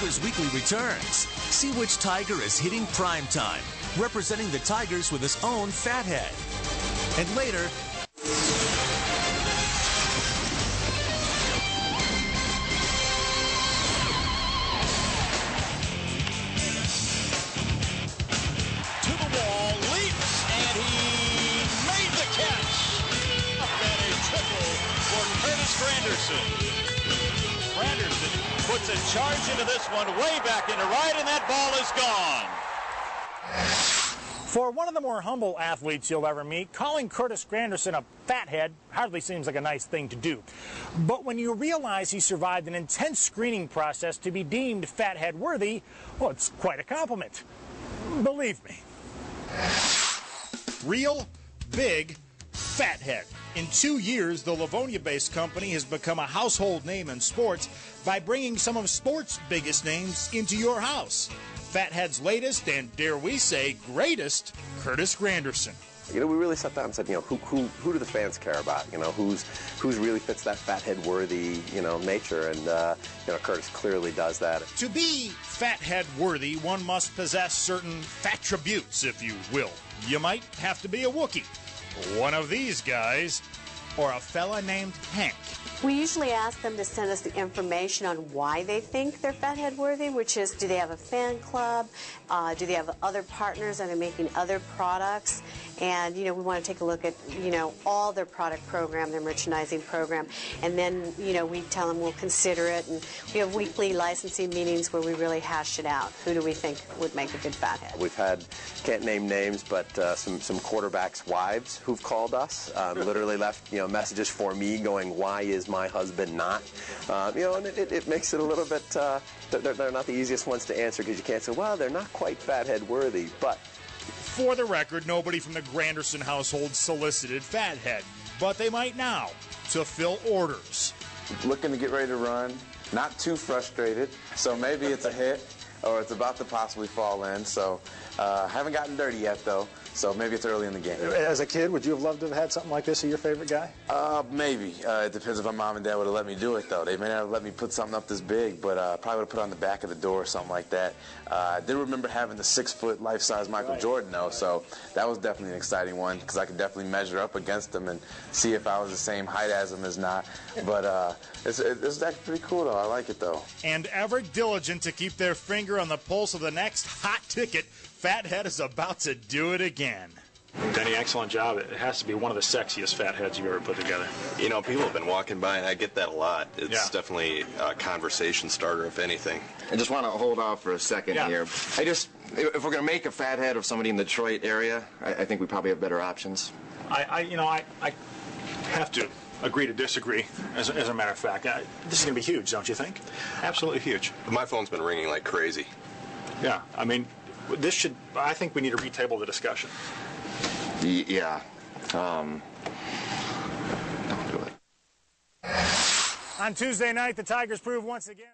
Tigers Weekly returns. See which Tiger is hitting prime time, representing the Tigers with his own Fathead. And later, to the wall, leaps, and he made the catch. And a triple for Curtis Granderson. Granderson puts a charge into this one way back into right, and that ball is gone. For one of the more humble athletes you'll ever meet, calling Curtis Granderson a fathead hardly seems like a nice thing to do. But when you realize he survived an intense screening process to be deemed fathead worthy, well, it's quite a compliment. Believe me. Real, big, fathead. In 2 years, the Livonia-based company has become a household name in sports by bringing some of sports' biggest names into your house. Fathead's latest, and dare we say, greatest, Curtis Granderson. We really sat down and said, who do the fans care about? Who's really fits that fathead worthy, nature, and Curtis clearly does that. To be fathead worthy, one must possess certain fattributes, if you will. You might have to be a Wookiee, one of these guys, or a fella named Hank. We usually ask them to send us the information on why they think they're fathead worthy, which is, do they have a fan club? Do they have other partners that are making other products? And, we want to take a look at, all their product program, their merchandising program. And then, we tell them we'll consider it. And we have weekly licensing meetings where we really hash it out. Who do we think would make a good fathead? We've had, can't name names, but some quarterbacks' wives who've called us, literally left, messages for me going, why is my husband not? And it makes it a little bit, they're not the easiest ones to answer because you can't say, well, they're not quite fathead worthy, but... For the record, nobody from the Granderson household solicited Fathead, but they might now to fill orders. Looking to get ready to run, not too frustrated, so maybe it's a hit or it's about to possibly fall in. So haven't gotten dirty yet though, so maybe it's early in the game. As a kid, would you have loved to have had something like this as your favorite guy? Maybe. It depends if my mom and dad would have let me do it though. They may not have let me put something up this big, but probably would have put it on the back of the door or something like that. I did remember having the 6-foot life-size Michael Jordan though, so that was definitely an exciting one because I could definitely measure up against him and see if I was the same height as him as not. But it's actually pretty cool though. I like it though. And ever diligent to keep their finger on the pulse of the next hot ticket, Fathead is about to do it again. Denny, excellent job. It has to be one of the sexiest fatheads you've ever put together. People have been walking by, and I get that a lot. It's definitely a conversation starter, if anything. I just want to hold off for a second here. If we're going to make a fathead of somebody in the Detroit area, I think we probably have better options. I have to agree to disagree, as a matter of fact. This is going to be huge, don't you think? Absolutely huge. My phone's been ringing like crazy. Yeah, I think we need to retable the discussion. Yeah. Don't do it. On Tuesday night, the Tigers proved once again.